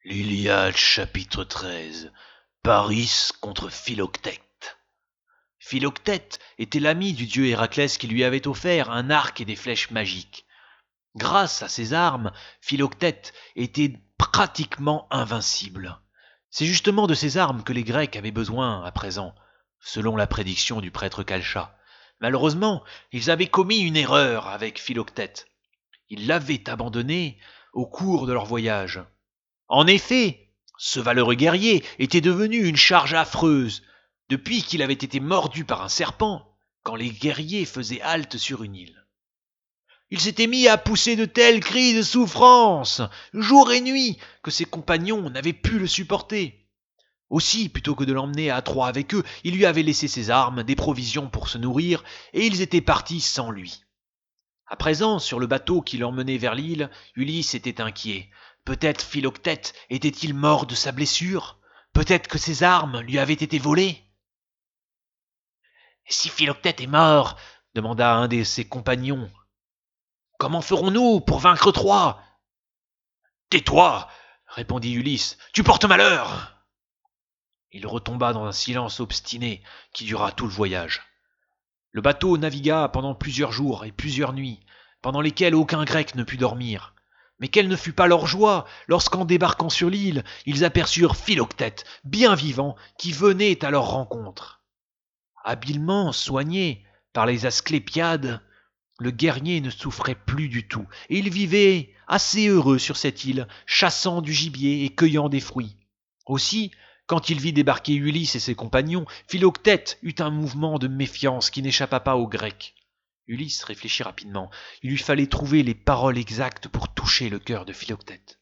L'Iliade chapitre 13. Paris contre Philoctète. Philoctète était l'ami du dieu Héraclès qui lui avait offert un arc et des flèches magiques. Grâce à ces armes, Philoctète était pratiquement invincible. C'est justement de ces armes que les Grecs avaient besoin à présent, selon la prédiction du prêtre Calcha. Malheureusement, ils avaient commis une erreur avec Philoctète. Ils l'avaient abandonné au cours de leur voyage. En effet, ce valeureux guerrier était devenu une charge affreuse depuis qu'il avait été mordu par un serpent quand les guerriers faisaient halte sur une île. Il s'était mis à pousser de tels cris de souffrance, jour et nuit, que ses compagnons n'avaient pu le supporter. Aussi, plutôt que de l'emmener à Troie avec eux, ils lui avaient laissé ses armes, des provisions pour se nourrir, et ils étaient partis sans lui. À présent, sur le bateau qui l'emmenait vers l'île, Ulysse était inquiet. Peut-être Philoctète était-il mort de sa blessure? Peut-être que ses armes lui avaient été volées? « Et si Philoctète est mort, demanda un de ses compagnons, comment ferons-nous pour vaincre Troie? Tais-toi, répondit Ulysse, tu portes malheur. Il retomba dans un silence obstiné qui dura tout le voyage. Le bateau navigua pendant plusieurs jours et plusieurs nuits, pendant lesquelles aucun Grec ne put dormir. Mais quelle ne fut pas leur joie lorsqu'en débarquant sur l'île, ils aperçurent Philoctète, bien vivant, qui venait à leur rencontre. Habilement soigné par les Asclépiades, le guerrier ne souffrait plus du tout, et il vivait assez heureux sur cette île, chassant du gibier et cueillant des fruits. Aussi, quand il vit débarquer Ulysse et ses compagnons, Philoctète eut un mouvement de méfiance qui n'échappa pas aux Grecs. Ulysse réfléchit rapidement. Il lui fallait trouver les paroles exactes pour toucher le cœur de Philoctète.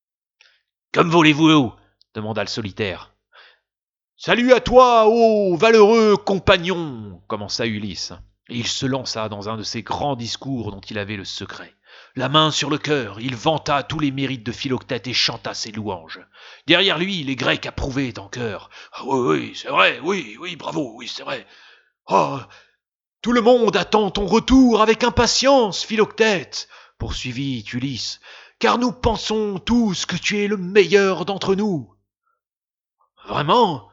« Comme voulez-vous » demanda le solitaire. « Salut à toi, ô valeureux compagnon » commença Ulysse. Et il se lança dans un de ces grands discours dont il avait le secret. La main sur le cœur, il vanta tous les mérites de Philoctète et chanta ses louanges. Derrière lui, les Grecs approuvaient en chœur. « Ah oui, c'est vrai, oui, bravo, oui, c'est vrai. Oh, tout le monde attend ton retour avec impatience, Philoctète, poursuivit Ulysse, car nous pensons tous que tu es le meilleur d'entre nous. Vraiment,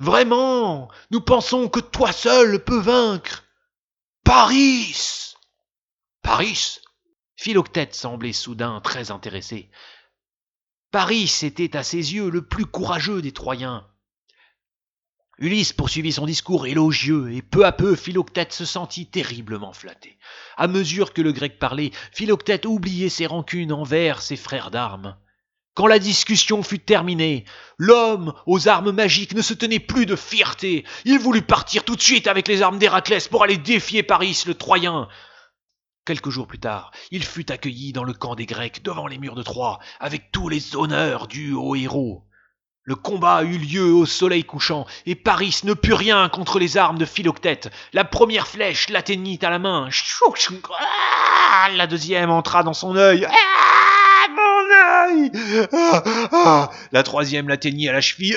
vraiment, nous pensons que toi seul peux vaincre. Paris! Paris? Philoctète semblait soudain très intéressé. Paris était à ses yeux le plus courageux des Troyens. Ulysse poursuivit son discours élogieux, et peu à peu Philoctète se sentit terriblement flatté. À mesure que le grec parlait, Philoctète oubliait ses rancunes envers ses frères d'armes. Quand la discussion fut terminée, l'homme aux armes magiques ne se tenait plus de fierté. Il voulut partir tout de suite avec les armes d'Héraclès pour aller défier Paris le Troyen. Quelques jours plus tard, il fut accueilli dans le camp des Grecs devant les murs de Troie, avec tous les honneurs dus aux héros. Le combat eut lieu au soleil couchant, et Paris ne put rien contre les armes de Philoctète. La première flèche l'atteignit à la main. La deuxième entra dans son œil. Mon œil! La troisième l'atteignit à la cheville.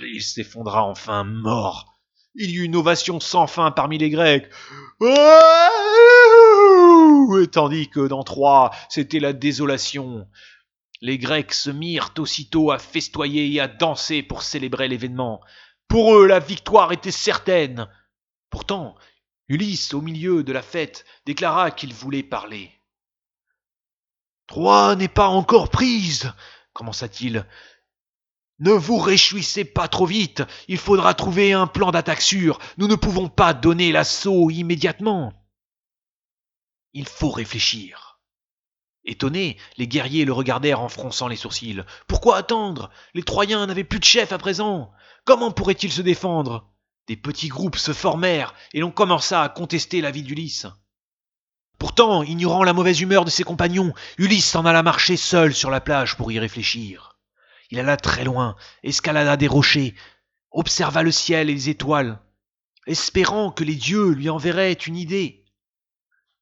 Il s'effondra enfin mort. Il y eut une ovation sans fin parmi les Grecs. Et tandis que dans Troie, c'était la désolation. Les Grecs se mirent aussitôt à festoyer et à danser pour célébrer l'événement. Pour eux, la victoire était certaine. Pourtant, Ulysse, au milieu de la fête, déclara qu'il voulait parler. « Troie n'est pas encore prise, » commença-t-il. « Ne vous réjouissez pas trop vite, il faudra trouver un plan d'attaque sûr. Nous ne pouvons pas donner l'assaut immédiatement. Il faut réfléchir. » Étonnés, les guerriers le regardèrent en fronçant les sourcils. Pourquoi attendre? Les Troyens n'avaient plus de chef à présent. Comment pourraient-ils se défendre? Des petits groupes se formèrent et l'on commença à contester l'avis d'Ulysse. Pourtant, ignorant la mauvaise humeur de ses compagnons, Ulysse s'en alla marcher seul sur la plage pour y réfléchir. Il alla très loin, escalada des rochers, observa le ciel et les étoiles, espérant que les dieux lui enverraient une idée.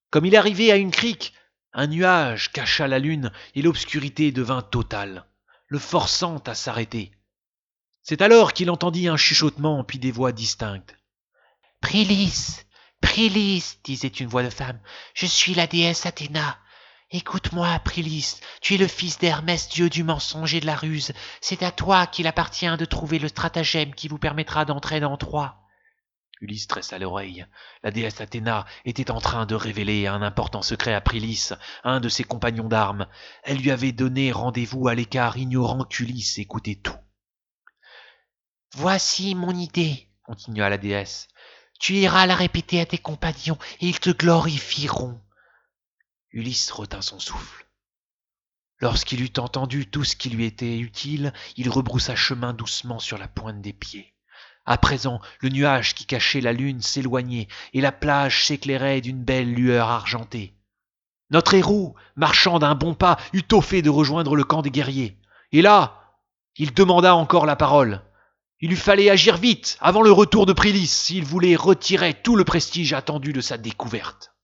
Comme il arrivait à une crique, un nuage cacha la lune et l'obscurité devint totale, le forçant à s'arrêter. C'est alors qu'il entendit un chuchotement puis des voix distinctes. « Prylis, Prylis, disait une voix de femme, je suis la déesse Athéna. Écoute-moi, Aprilis, tu es le fils d'Hermès, dieu du mensonge et de la ruse. C'est à toi qu'il appartient de trouver le stratagème qui vous permettra d'entrer dans Troie. Ulysse tressa l'oreille. La déesse Athéna était en train de révéler un important secret à Prilis, un de ses compagnons d'armes. Elle lui avait donné rendez-vous à l'écart, ignorant qu'Ulysse écoutait tout. Voici mon idée, continua la déesse. Tu iras la répéter à tes compagnons et ils te glorifieront. Ulysse retint son souffle. Lorsqu'il eut entendu tout ce qui lui était utile, il rebroussa chemin doucement sur la pointe des pieds. À présent, le nuage qui cachait la lune s'éloignait et la plage s'éclairait d'une belle lueur argentée. Notre héros, marchant d'un bon pas, eut tôt fait de rejoindre le camp des guerriers. Et là, il demanda encore la parole. Il lui fallait agir vite, avant le retour de Prilis, s'il voulait retirer tout le prestige attendu de sa découverte.